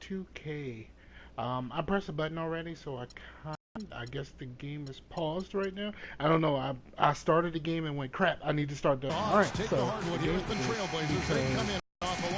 2K. I pressed a button already, so I guess the game is paused right now. I don't know. I started the game and went, crap, I need to start the. Alright, so the game is because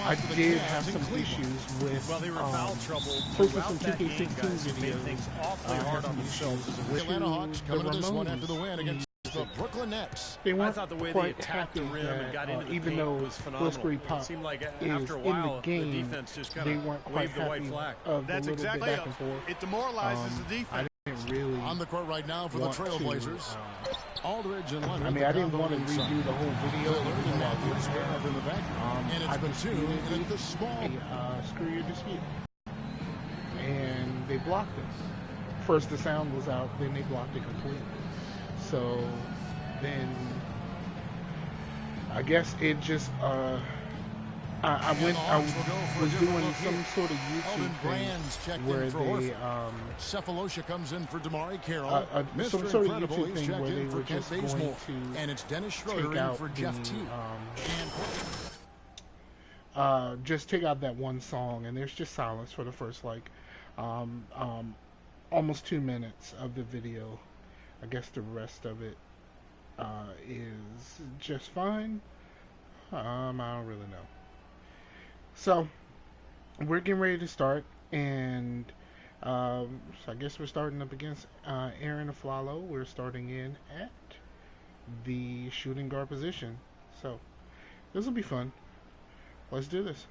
I did have some issues with well, they were in foul trouble posting some throughout that 2K16 game, guys. They made videos. things awfully hard on themselves as a The result. Atlanta Hawks coming to this one Ramones. after the win against the Brooklyn Nets. They I weren't thought the way they quite attacked the happy rim and got that, into the even paint though was Will phenomenal. Screen Pop It seemed like is after a in while, the game, the defense just kind they of weren't quite waved the white happy flag. of That's the little exactly bit back and forth. it. Demoralizes the defense. I didn't really On the court right now for the want to, Trailblazers. Aldridge and Leonard. I mean, I didn't want to redo the whole video. Lillard and Matthews were up in the back. And it's I been just two, needed and it's the small. screw your dispute. And they blocked it. First the sound was out, then they blocked it completely. So then I guess it just I was doing some sort of YouTube thing where they Cephalosha comes in for Damari Carroll. some sort of YouTube thing where they were just going to and it's Dennis Schroeder take in out for Jeff T. just take out that one song, and there's just silence for the first like almost 2 minutes of the video. I guess the rest of it is just fine. I don't really know. So we're getting ready to start, and so I guess we're starting up against Arron Afflalo. We're starting in at the shooting guard position. So this will be fun. Let's do this.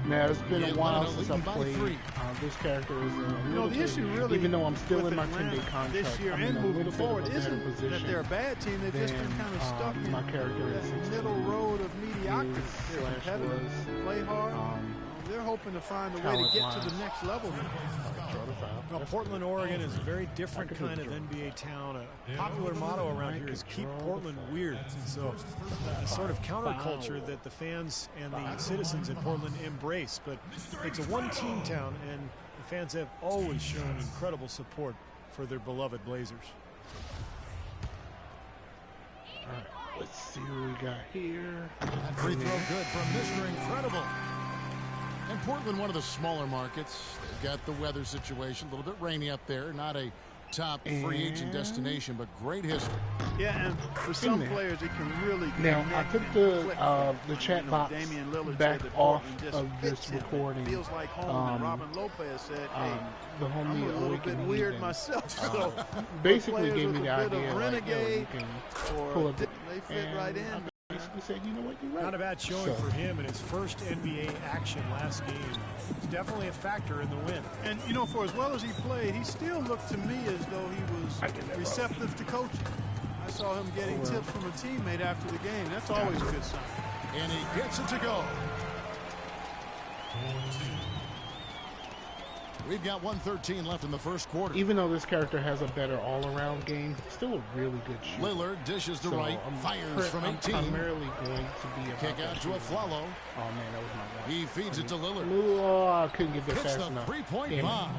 Now, it's been a while since I played. This character is The issue really, even though I'm still with in my Atlanta 10-day contract, this year I'm in and a moving little bit forward of a better isn't that position they're a bad team. They've just been kind of stuck my character in is that middle road of mediocrity. They're slash competitive, was, play hard. They're hoping to find a way to get to the next level. Well, Portland, Oregon is a very different kind of NBA town. A popular motto around here is keep Portland weird. So a sort of counterculture that the fans and the citizens in Portland embrace. But it's a one-team town, and the fans have always shown incredible support for their beloved Blazers. All right, let's see what we got here. That free throw good from Mr. Incredible. And Portland, one of the smaller markets. They've got the weather situation, a little bit rainy up there. Not a top free agent destination, but great history. Yeah, and for some players, it can really. Now, I took the chat box back off of this recording. Feels like home. Robin Lopez said, "Hey, the homie I'm a little bit Awakening weird Heathen, myself." So basically players gave me with the a bit idea, of like, yo, you renegade, can or pull up, they fit and right in. I basically said, you know what, you're right. Not a bad showing for him in his first NBA action last game. It's definitely a factor in the win. And, for as well as he played, he still looked to me as though he was receptive to coaching. I saw him getting tips from a teammate after the game. That's always a good sign. And he gets it to go. We've got 1:13 left in the first quarter. Even though this character has a better all-around game, he's still a really good shooter. Lillard dishes to right, fires from 18. I'm primarily going to be about Kick out to Afflalo. Oh man, that was my guy. He feeds it to Lillard. Oh, I couldn't get there Hits fast the enough. three-point bomb.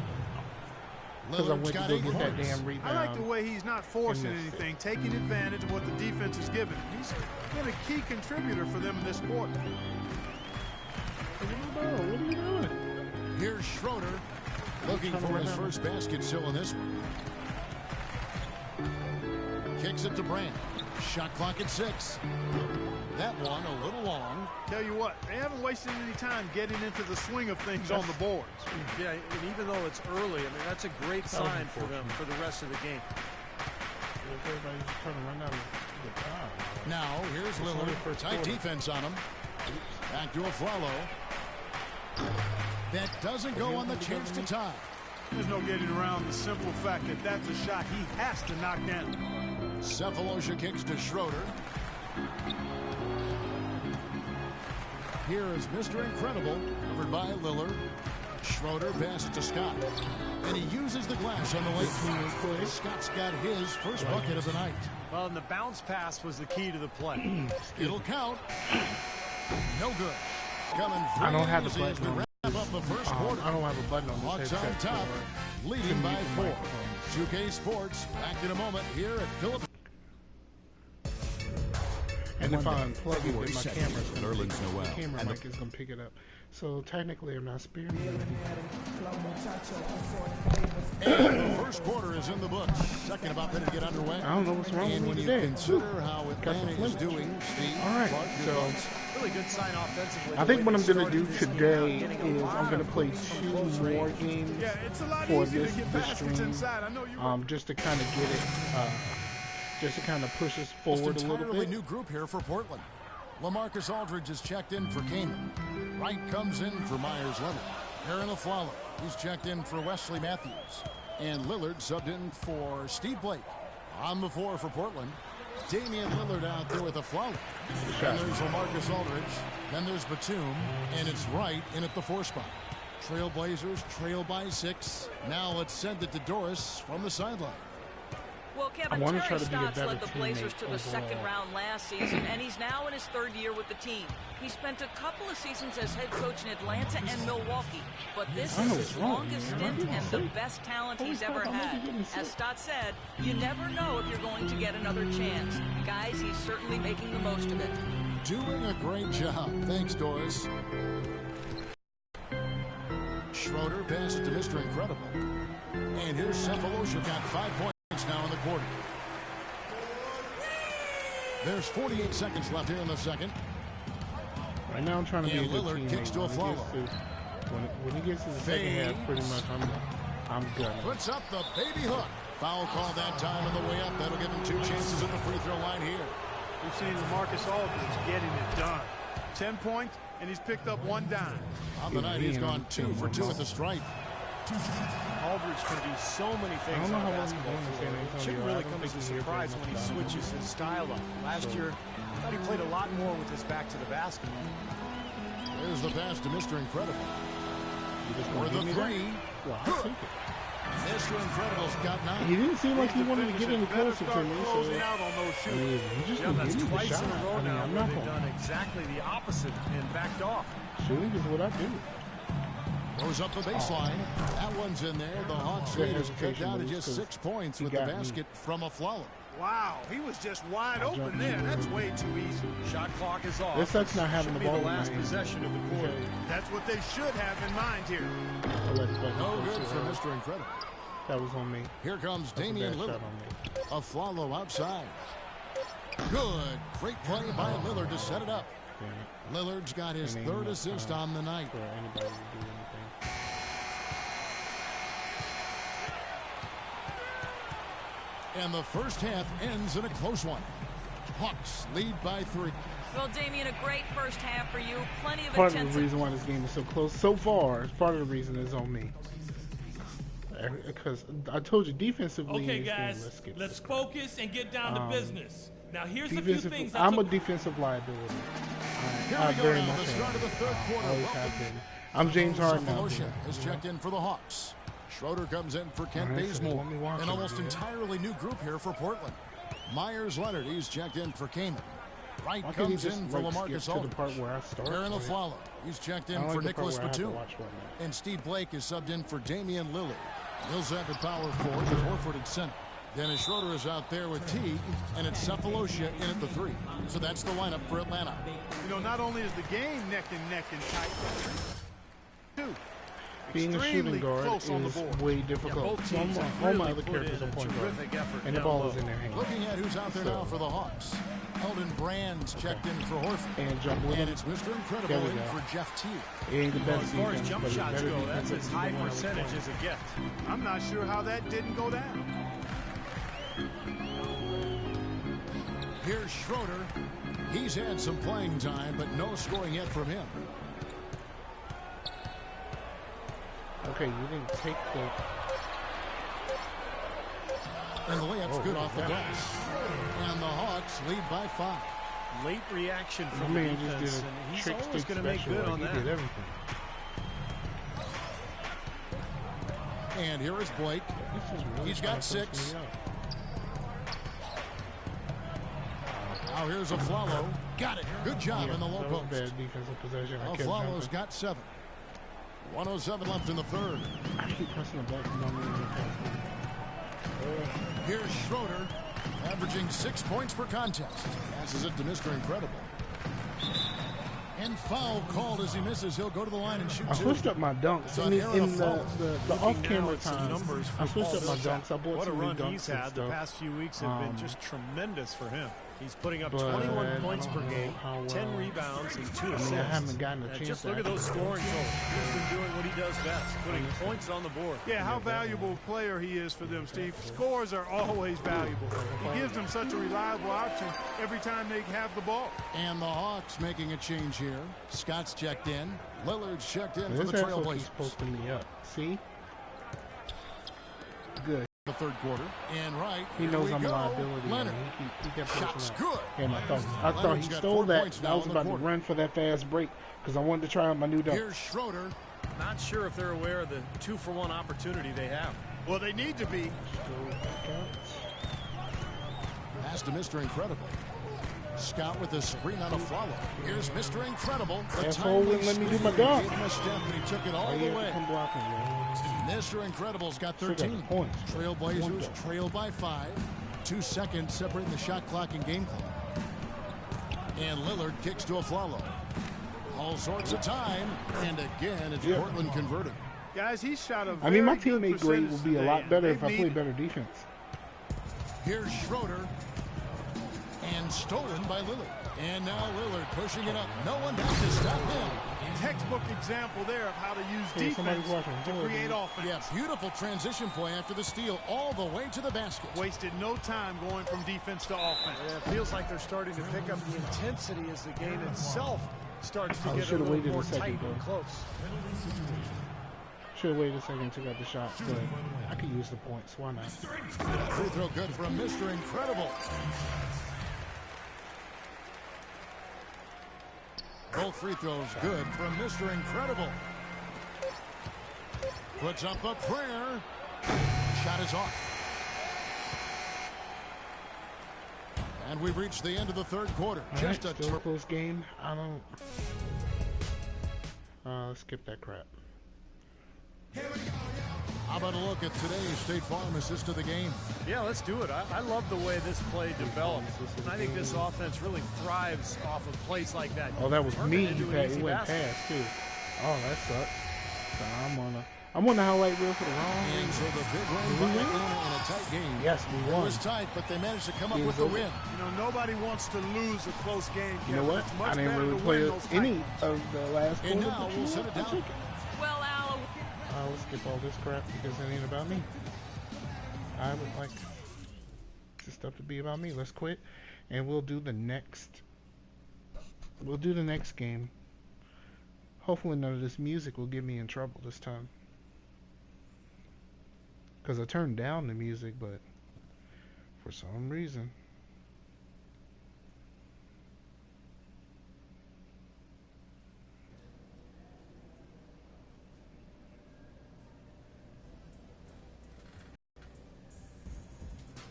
Because I went to got go 8 get that points. damn rebound. I like the way he's not forcing And anything, taking advantage of what the defense is giving. He's been a key contributor for them in this quarter. What are you doing? Here's Schroeder looking for his first basket still in this one. Kicks it to Brand. Shot clock at 6. That one a little long. Tell you what, they haven't wasted any time getting into the swing of things on the boards. Yeah, and even though it's early, I mean, that's a great sign for them for the rest of the game. Everybody's trying to run out of the time. Now, here's Lillard. Tight defense on him. Back to Afflalo. That doesn't go on the chance to tie. There's no getting around the simple fact that that's a shot he has to knock down. Cephalosha kicks to Schroeder. Here is Mr. Incredible, covered by Lillard. Schroeder passes to Scott. And he uses the glass on the way through. Scott's got his first bucket of the night. Well, and the bounce pass was the key to the play. It'll count. No good. Coming I don't have the free as we button. wrap up the first quarter. I don't have a button on this Hawks on headset. top, leading by 4. 2K Sports, back in a moment here at Philip. And if I unplug it, then my camera's Nerlens Noel. camera mic is gonna pick it up. So technically, I'm not sparing you. And the first quarter is in the books. Second about ready to get underway. I don't know what's wrong And with when me you today. consider how Atlanta is doing, Steve, All right, Clark, your so thoughts? Really good sign offensively. I think what I'm gonna do today is I'm gonna play 2 more games Yeah, it's a lot for easier this to get this baskets stream, inside. I know you just to kind of get it, just to kind of push us forward a little Entirely bit. new group here for Portland. LaMarcus Aldridge is checked in for Kaman. Wright comes in for Myers Leonard. Aaron Aflalo, he's checked in for Wesley Matthews. And Lillard subbed in for Steve Blake. On the floor for Portland, Damian Lillard out there with Aflalo. Then there's LaMarcus Aldridge. Then there's Batum. And it's Wright in at the 4 spot. Trailblazers trail by 6. Now let's send it to Doris from the sideline. Well, I Kevin, wanna Terry try to be a Stotts better led the Blazers teammate to the second overall. round last season, and he's now in his 3rd year with the team. He spent a couple of seasons as head coach in Atlanta and Milwaukee, but this I know is what's his wrong, longest man. stint I'm and the getting sick. best talent Holy he's ever crap, I might be had. getting sick. As Stotts said, you never know if you're going to get another chance. Guys, he's certainly making the most of it. Doing a great job. Thanks, Doris. Schroeder passes to Mr. Incredible. And here's Cephalosha, got 5 points now in the quarter. There's 48 seconds left here in the second. Right now, I'm trying to be a And good Lillard teammate. kicks to When it Aflalo. gets to- When he gets to the second half, pretty much I'm gunning. Puts up the baby hook. Foul call that time on the way up. That'll give him 2 chances at the free throw line here. We've seen LaMarcus Aldridge getting it done. 10 points, and he's picked up 1 dime. On the night, he's gone 2 for 2 at the stripe. Aldridge can do so many I things don't know on how the well he's basketball doing in floor. San It Antonio. shouldn't I really don't come as a think he hears surprise very when he much about it. switches his style up. Last year, I thought he played a lot more with his back to the basket. There's the pass to Mr. Incredible. You just For wanna the give me that? 3. Well, I'll take it. Mr. Incredible's got 9. He didn't seem like he wanted to get any Better closer to start me, so closing out on those I shoots. mean, he just Yeah, gonna that's give me the twice shot. in a row I mean, now I'm where not they've gonna. done exactly the opposite and backed off. Shooting is what I do. Goes up the baseline. That one's in there. The Hawks lead is cut down to just 6 points with the got me. basket from Aflalo. Wow, he was just wide open jumped there. in. That's way too easy. Shot clock is off. It sucks not having Should the be ball the in my last hands. possession of the quarter. That's what they should have in mind here. No good for Mr. Incredible. That was on me. Here comes That's a Damian bad Lillard. shot on me. Aflalo outside. Good. Great play by Lillard to set it up. Damn it. Lillard's got his Ain't 3rd enough assist time on the night. for anybody to do anything. And the first half ends in a close one. Hawks lead by 3. Well, Damian, a great first half for you. Plenty of Part of the intensity. reason why this game is so close so far, part of the reason is on me. Because I told you, defensively in Okay, this game, guys, skip let's this. focus and get down to business. Now, here's a few Defensive, things I'm a took- defensive liability. Here I we go very now, much the am. start of the third quarter. Always have been. I'm James Harden now. Cephalosha is checked in for the Hawks. Schroeder comes in for Kent All right, so Bazemore. let me watch An it, almost dude. entirely new group here for Portland. Myers Leonard, he's checked in for Kaman. Wright Why can't he comes just in for like, skip LaMarcus to the part Aldridge. where I start? Aaron Like, Aflalo, he's checked I in don't for like the part Nicholas where I have to Batum. watch one now. And Steve Blake is subbed in for Damian Lillard. Millsap at power forward with Horford at center. Dennis Schroeder is out there with Teague, and it's Cephalosha in at the 3. So that's the lineup for Atlanta. You know, not only is the game neck and tight, too. Being a shooting Extremely guard close on the is board. way difficult. both So teams have all my really other put characters in are a point guard, terrific effort and the down ball low. is in their hands. Looking at who's out there now for the Hawks. Eldon Brand's checked in for Horford. And jump with And him. it's Mr. There Incredible we in go. for Jeff Teague. It ain't the Well, best as far as defense, jump but it's shots better go, defense that's as than high the one I was percentage playing. as a gift. I'm not sure how that didn't go down. Here's Schroeder. He's had some playing time, but no scoring yet from him. Okay, you didn't take the... And the layup's good off the yeah. glass. And the Hawks lead by 5. Late reaction My from the man just defense, did and a he's trick always stick going to make special. good Like, on he that. did everything. And here is Blake. This is really He's trying got to post 6. me up. Now here's Aflalo. Got it. Good job in the low that was post. bad defensive possession. I kept Aflalo's jumping. got 7. 1:07 left in the third. I keep pressing the button on me. Here's Schroeder. averaging 6 points per contest. Passes it to Mr. Incredible. And foul called as he misses. He'll go to the line and shoot I two. switched up my dunks. I mean, in the off-camera time, numbers I switched up my dunks. I bought what a some new run dunks he's and had. The stuff. past few weeks have been just tremendous for him. He's putting up But 21 points per game, how well. 10 rebounds, and 2 assists. I haven't gotten a chance. Just look at those scoring totals. He's been doing what he does best, putting points on the board. Yeah, how valuable a player he is for them, Steve. Scores are always valuable. He gives them such a reliable option every time they have the ball. And the Hawks making a change here. Scott's checked in. Lillard's checked in This for the asshole keeps Trailblazers. posting me up. See? Good. The third quarter. And right, He here knows we I'm a go. liability. Leonard. He kept Shot's posting up. good. And I thought Leonard's he got stole 4 that. points I now was in the about to quarter. run for that fast break because I wanted to try out my new dunk. Here's Schroeder. Not sure if they're aware of the 2-for-1 opportunity they have. Well, they need to be. Pass to Mr. Incredible. Scott with the screen on a follow. Here's Mr. Incredible. The Asshole wouldn't let me do my dunk. Gave him a step and he took it all Why the you have way. to come blocking, man? Mr. Incredible's got Still got 13. the points. Trailblazers trail by 5. 2 seconds separating the shot clock and game clock. And Lillard kicks to a Flalo. All sorts of time. And again, it's Portland converting. Guys, he shot a I mean, my very good teammate grade will be a percentage lot today. better if They I need play it. better defense. Here's Schroeder. And stolen by Lillard. And now Lillard pushing it up. No one back to stop him. Textbook example there of how to use Hey, somebody's defense watching. to create offense. Yeah, beautiful transition play after the steal all the way to the basket. Wasted no time going from defense to offense. Yeah, it feels like they're starting to pick up the intensity as the game itself starts to I get a should've little waited a more second, tight and bro. close. Should have waited a second and took out the shot, but I could use the points. Why not? Free throw good from Mr. Incredible. Both free throws good from Mr. Incredible. Puts up a prayer. Shot is off. And we've reached the end of the third quarter. Just a still a close game. I don't. Let's skip that crap. How about a look at today's State Farm assist of the game? Yeah, let's do it. I love the way this play develops. And I think this offense really thrives off of plays like that. Oh, that was Turn me. it into You an had easy it went basket. past too. Oh, that sucks. So I'm on the highlight reel for the wrong. And so the big win by Atlanta in a tight game. Yes, we It won. was tight, but they managed to come up It with was the win. You know, nobody wants to lose a close game. You know Kevin. what? It's much I didn't better really to play win those any tight of the last And quarter. now but you we'll know set what? it I'll down. take it. Well, Al, Let's skip all this crap because it ain't about me. I would like this stuff to be about me. Let's quit, and we'll do the next. We'll do the next game. Hopefully, none of this music will get me in trouble this time. Because I turned down the music, but for some reason.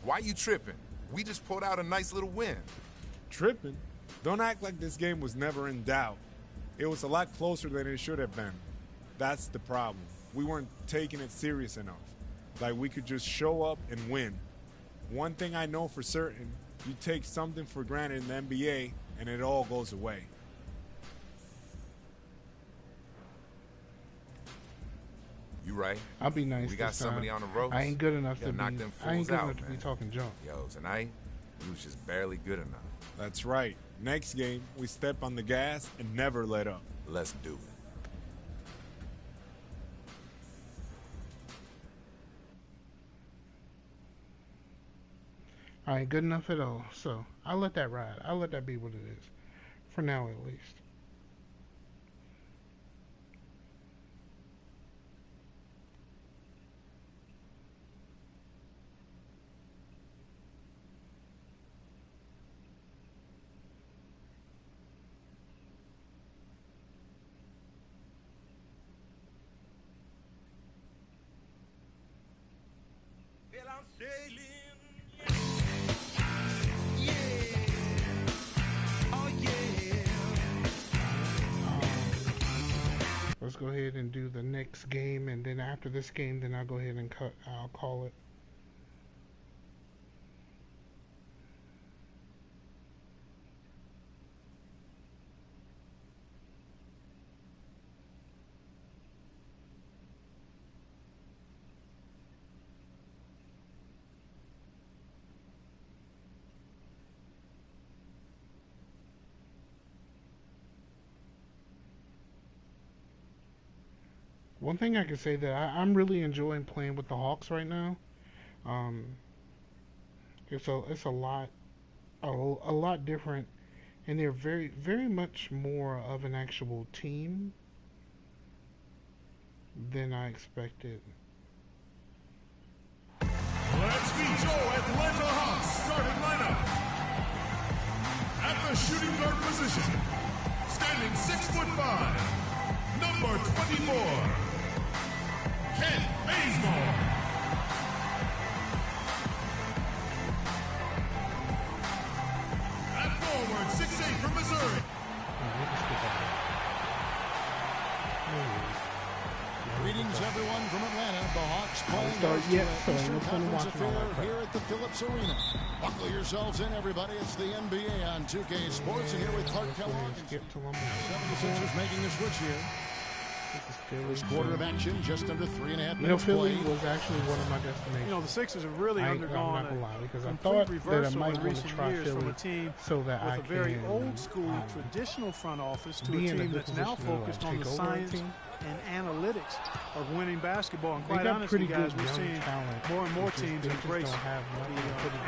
Why you tripping? We just pulled out a nice little win. Tripping? Don't act like this game was never in doubt. It was a lot closer than it should have been. That's the problem. We weren't taking it serious enough. Like we could just show up and win. One thing I know for certain, you take something for granted in the NBA and it all goes away. You right. I'll be nice. We got this time. somebody on the ropes. I ain't good enough Gotta to knock be. them I ain't fools good out, enough to be man. talking junk. Yo, tonight, we was just barely good enough. That's right. Next game, we step on the gas and never let up. Let's do it. I ain't good enough at all. So I'll let that ride. I'll let that be what it is. For now, at least. Well, I'm sailing. Let's go ahead and do the next game, and then after this game, then I'll go ahead and cut. I'll call it. One thing I can say that I'm really enjoying playing with the Hawks right now. It's a lot different, and they're very much more of an actual team than I expected. Let's meet your Atlanta Hawks starting lineup. At the shooting guard position, standing 6'5", number 24, Kent Bazemore. At forward, 6'8" from Missouri. Greetings, everyone, from Atlanta. The Hawks playing Eastern Conference affair here at the Phillips Arena. Buckle yourselves in, everybody. It's the NBA on 2K Sports, and here with Clark Kellogg. 76ers making the switch here. First quarter of action, just under 3.5 minutes Philly played. was actually one of my destinations. You know, the Sixers have really undergone a complete reversal in recent years from a team with a very old-school, traditional front office to a team that's now focused on the science and analytics of winning basketball. And quite honestly, guys, we're seeing more and more teams embrace the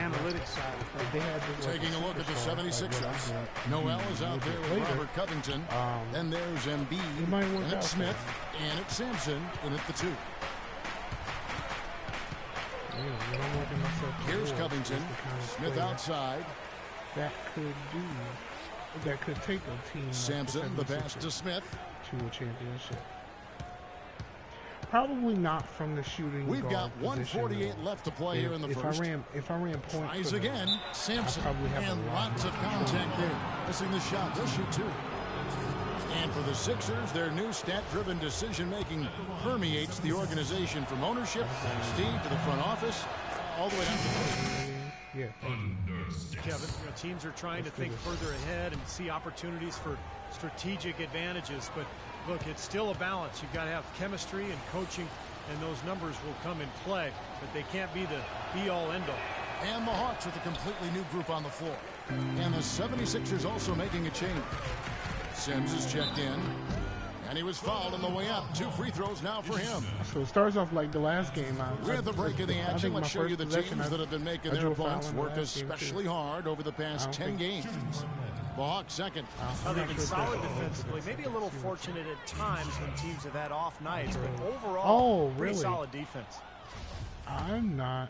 analytics side of things. Taking a look at the 76ers. Noel is out there with Robert Covington. Then there's Embiid, and it's Smith, and it's Sampson, and at the 2. Here's Covington. Smith outside. That could take a team. Sampson, the pass to Smith. To a championship. Probably not from the shooting. We've got 1:48 left to play here in the first. If I ran points, tries again, Sampson, and lots of contact there. Missing the shot. They'll shoot 2. And for the Sixers, their new stat-driven decision-making permeates the organization from ownership, Steve, to the front office, all the way down to the Kevin, teams are trying to think further ahead and see opportunities for strategic advantages, but look, it's still a balance. You've got to have chemistry and coaching, and those numbers will come in play, but they can't be the be-all, end-all. And the Hawks with a completely new group on the floor. And the 76ers also making a change. Sims is checked in, and he was fouled on the way up. 2 free throws now for him. So it starts off like the last game. We're at the break of the action. Let's show you the teams that have been making their opponents work especially hard over the past 10 games. The Hawks second. They've been solid defensively, maybe a little fortunate at times when teams have had off nights, but overall, pretty solid defense. I'm not.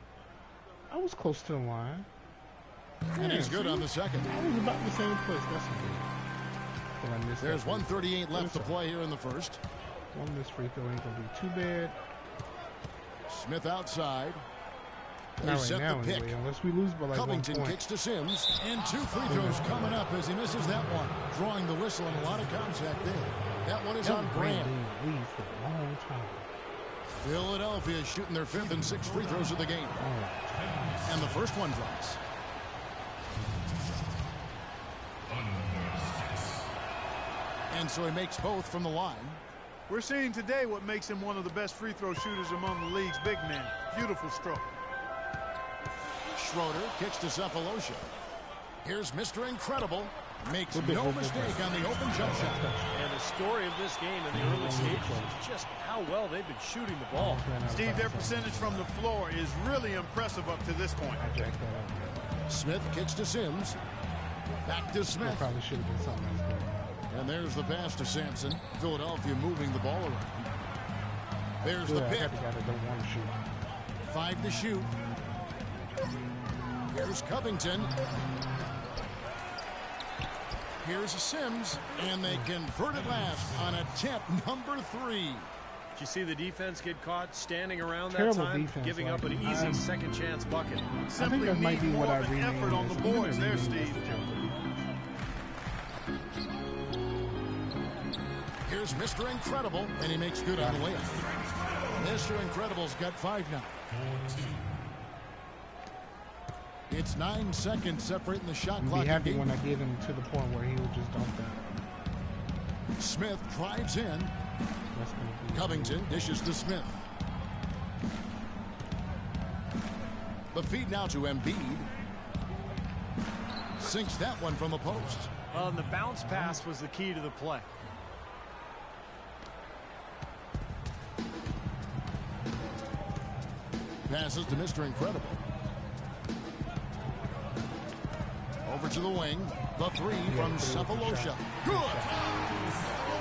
I was close to the line. And he's good on the second. I was about the same place. That's good. There's 1:38 left to play here in the first. One missed free throw ain't gonna be too bad. Smith outside. They Not set right now, the pick. anyway, unless we lose by like Covington 1 point. kicks to Sims, and 2 free throws coming up as he misses that one. Drawing the whistle and a lot of contact there. That one is on Graham. For a long time. Philadelphia shooting their 5th and 6th free throws of the game. And the first one drops. And so he makes both from the line. We're seeing today what makes him one of the best free throw shooters among the league's big men. Beautiful stroke. Schroeder kicks to Cephalosha. Here's Mr. Incredible. Makes no mistake on the open jump shot. And the story of this game in the early stages is just how well they've been shooting the ball. Steve, their percentage from the floor is really impressive up to this point. Smith kicks to Sims. Back to Smith. Probably should have been something else. And there's the pass to Sampson. Philadelphia moving the ball around. There's the pick. 5 to shoot. Here's Covington. Here's Sims. And they convert it last on attempt number 3. Did you see the defense get caught standing around Terrible that time, defense, giving up an easy second chance bucket? I think that might be what I renamed effort on the boards there, Steve. Here's Mr. Incredible, and he makes good on the layup. Mr. Incredible's got 5 now. It's 9 seconds separating the shot clock. I'd be happy when I get him to the point where he would just dump that. Smith drives in. Covington dishes to Smith. The feed now to Embiid. Sinks that one from the post. The bounce pass was the key to the play. Passes to Mr. Incredible. Over to the wing. The three from Cephalosha. Good!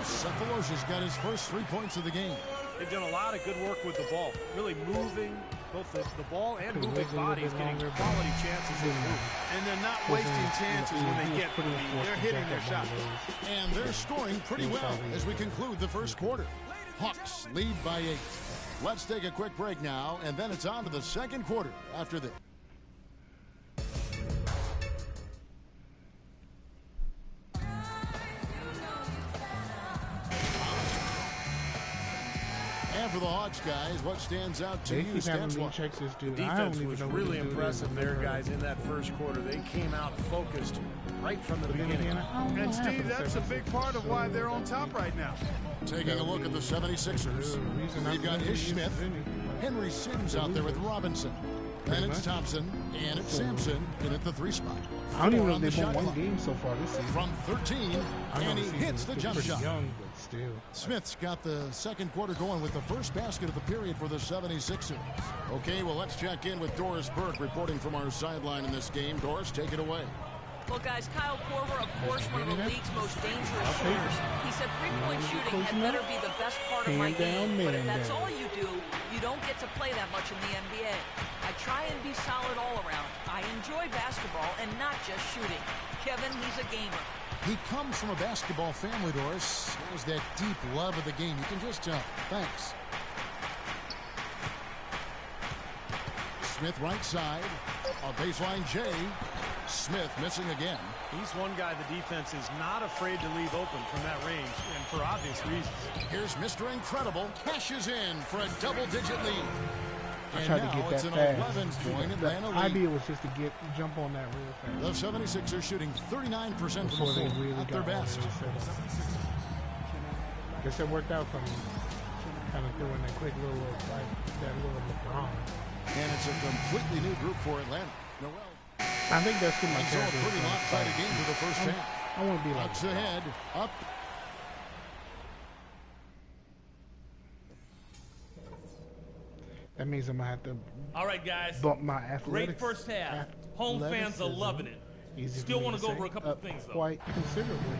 Cephalosha's got his first 3 points of the game. They've done a lot of good work with the ball. Really moving both the ball and moving bodies, getting quality chances in move. And they're not wasting chances when they get them. They're hitting their shots. And they're scoring pretty well as we conclude the first quarter. Hawks lead by 8. Let's take a quick break now, and then it's on to the second quarter after this. And for the Hawks, guys, what stands out to you? The defense was really impressive there, guys, in that first quarter. They came out focused right from the beginning. And, Steve, that's a big part of why they're on top right now. Taking a look at the 76ers, we've got Ish Smith, Henry Sims out there with Robinson. Then it's Thompson, and it's Sampson in at the 3 spot. I don't even know if they've won one game so far this season. From 13, and he hits the jump shot. Young, but still. Smith's got the second quarter going with the first basket of the period for the 76ers. Okay, well, let's check in with Doris Burke reporting from our sideline in this game. Doris, take it away. Well, guys, Kyle Korver, of course, one of the league's most dangerous shooters. He said three-point shooting had better be the best part of my game, but if that's all you do, you don't get to play that much in the NBA. I try and be solid all around. I enjoy basketball and not just shooting. Kevin, he's a gamer. He comes from a basketball family, Doris. There's that deep love of the game. You can just tell. Thanks. Smith right side. A baseline J. Smith missing again. He's one guy the defense is not afraid to leave open from that range, and for obvious reasons. Here's Mr. Incredible. Cashes in for a double-digit lead. I tried to get that fast. The idea was just to jump on that real fast. The 76ers shooting 39% from the floor at their best. Guess it worked out for me. Kind of doing that quick little, like that little LeBron. And it's a completely new group for Atlanta. Noel. I think that's too much. It's a pretty lopsided game for the first half. I want to be like Bucks ahead. Up. That means I'm going to have to all right, guys. Bump my athletics. Great first half. Home fans are loving it. Still want to go over a couple of things, though. Quite considerably.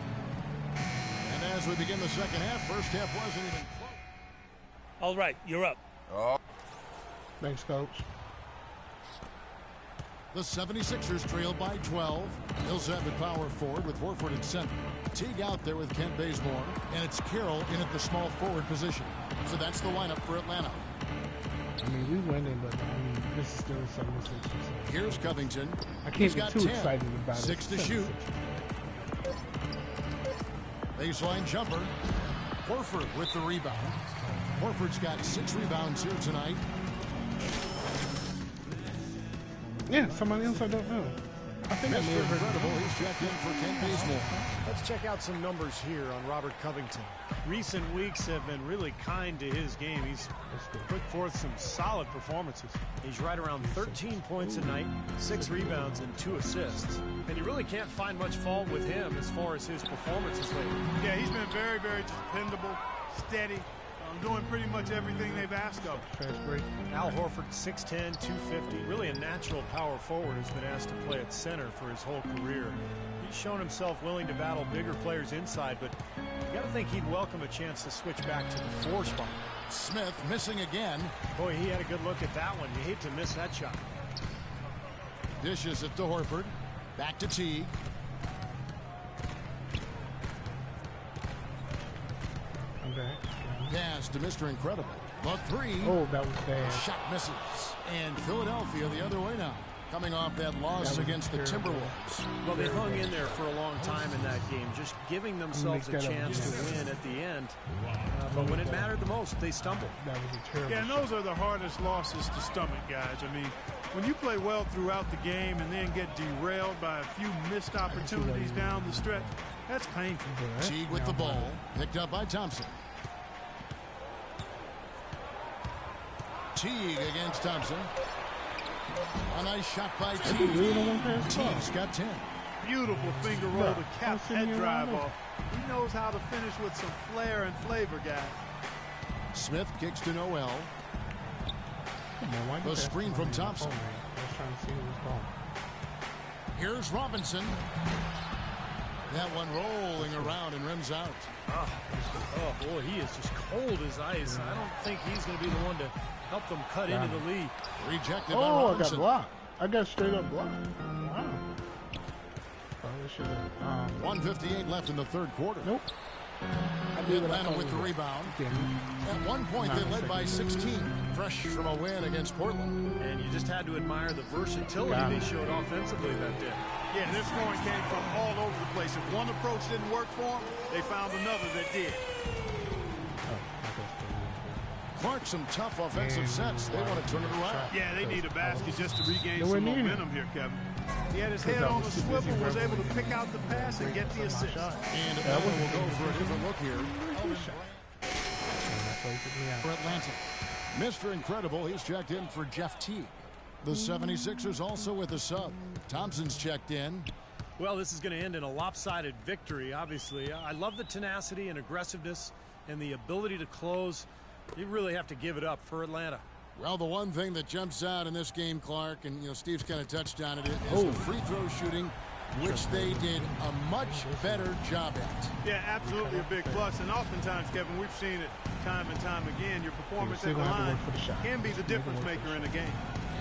And as we begin the second half, first half wasn't even close. All right, you're up. Oh. Thanks, Coach. The 76ers trail by 12. Millsap at power forward with Horford at center. Teague out there with Kent Bazemore. And it's Carroll in at the small forward position. So that's the lineup for Atlanta. I mean, we winning, but I mean, this is still 76ers. Here's Covington. I can't get too excited about it. 6 to shoot. Baseline jumper. Horford with the rebound. Horford's got 6 rebounds here tonight. Yeah, somebody else I don't know. I think I may have heard Incredible. He's checked in for Kent Bazemore. Let's check out some numbers here on Robert Covington. Recent weeks have been really kind to his game. He's put forth some solid performances. He's right around 13 points a night, 6 rebounds, and 2 assists. And you really can't find much fault with him as far as his performances lately. Yeah, he's been very, very dependable, steady, doing pretty much everything they've asked of. Al Horford, 6'10", 250, really a natural power forward who's been asked to play at center for his whole career. He's shown himself willing to battle bigger players inside, but you got to think he'd welcome a chance to switch back to the 4 spot. Smith missing again. Boy, he had a good look at that one. You hate to miss that shot. Dishes it to Horford. Back to Teague. Okay. Pass to Mr. Incredible. The 3. Oh, that was bad. Shot misses. And Philadelphia the other way now. Coming off that loss against the Timberwolves. Well, they hung in there for a long time in that game, just giving themselves a chance to win at the end. But when it mattered the most, they stumbled. That was a terrible and those are the hardest losses to stomach, guys. I mean, when you play well throughout the game and then get derailed by a few missed opportunities down the stretch, that's painful. Teague with the ball. Picked up by Thompson. Teague against Thompson. A nice shot by Teague. Teague's got 10. Beautiful finger roll to cap that drive off. He knows how to finish with some flair and flavor, guys. Smith kicks to Noel. The screen from Thompson. Here's Robinson. That one rolling around and rims out. Oh, boy, he is just cold as ice. I don't think he's going to be the one to help them cut into the lead. Rejected by Robinson. I got blocked. I got straight up blocked. Wow. 1:58 left in the third quarter. Nope. Atlanta with the rebound. At one point, they led by 16. Fresh from a win against Portland. And you just had to admire the versatility they showed offensively that day. Yeah, their scoring came from all over the place. If one approach didn't work for them, they found another that did. Clark, some tough offensive sets. They want to turn it around. Yeah, they need a basket just to regain some momentum here, Kevin. He had his head on the swivel, was able to pick out the pass and get the assist. And Atlanta will go for a different look here. For Atlanta. Mr. Incredible, he's checked in for Jeff Teague. The 76ers also with a sub. Thompson's checked in. Well, this is going to end in a lopsided victory, obviously. I love the tenacity and aggressiveness and the ability to close. You really have to give it up for Atlanta. Well, the one thing that jumps out in this game, Clark, and Steve's kind of touched on it, is the free throw shooting, which they did a much better job at. Yeah, absolutely a big plus. And oftentimes, Kevin, we've seen it time and time again. Your performance at the line can be the difference maker in a game.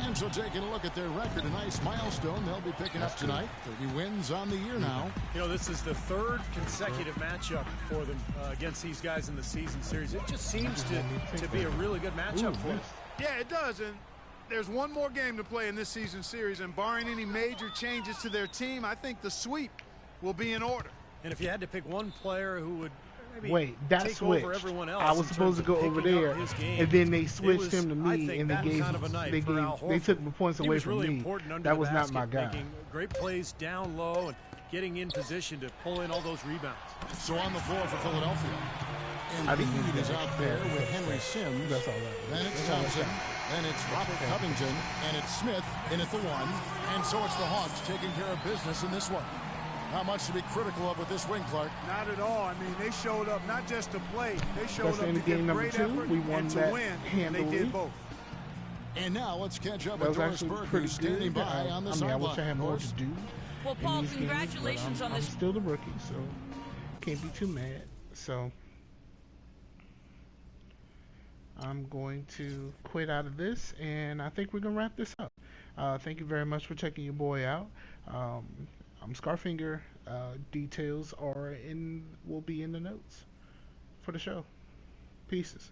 And so taking a look at their record, a nice milestone they'll be picking up tonight. 30 wins on the year now. This is the third consecutive matchup for them against these guys in the season series. It just seems to be a really good matchup for them. Yeah, it does. And there's one more game to play in this season series. And barring any major changes to their team, I think the sweep will be in order. And if you had to pick one player who would that switched. I was supposed to go over there, and then they switched him to me, and they took the points away from me. That was not my guy. Making great plays down low and getting in position to pull in all those rebounds. So on the floor for Philadelphia, Embiid is out there with Henry Sims. That's all right. Then it's Thompson. Then it's Robert Covington, and it's Smith in at the one. And so it's the Hawks taking care of business in this one. Not much to be critical of with this win, Clark. Not at all. I mean, they showed up not just to play. They showed up to give great effort and to win. And they did both. And now let's catch up with Doris Burke, who's standing by on the sideline. I wish I had more to do. Well, Paul, congratulations on this. I'm still the rookie, so can't be too mad. So I'm going to quit out of this, and I think we're going to wrap this up. Thank you very much for checking your boy out. I'm Scarfinger. Details will be in the notes for the show. Pieces.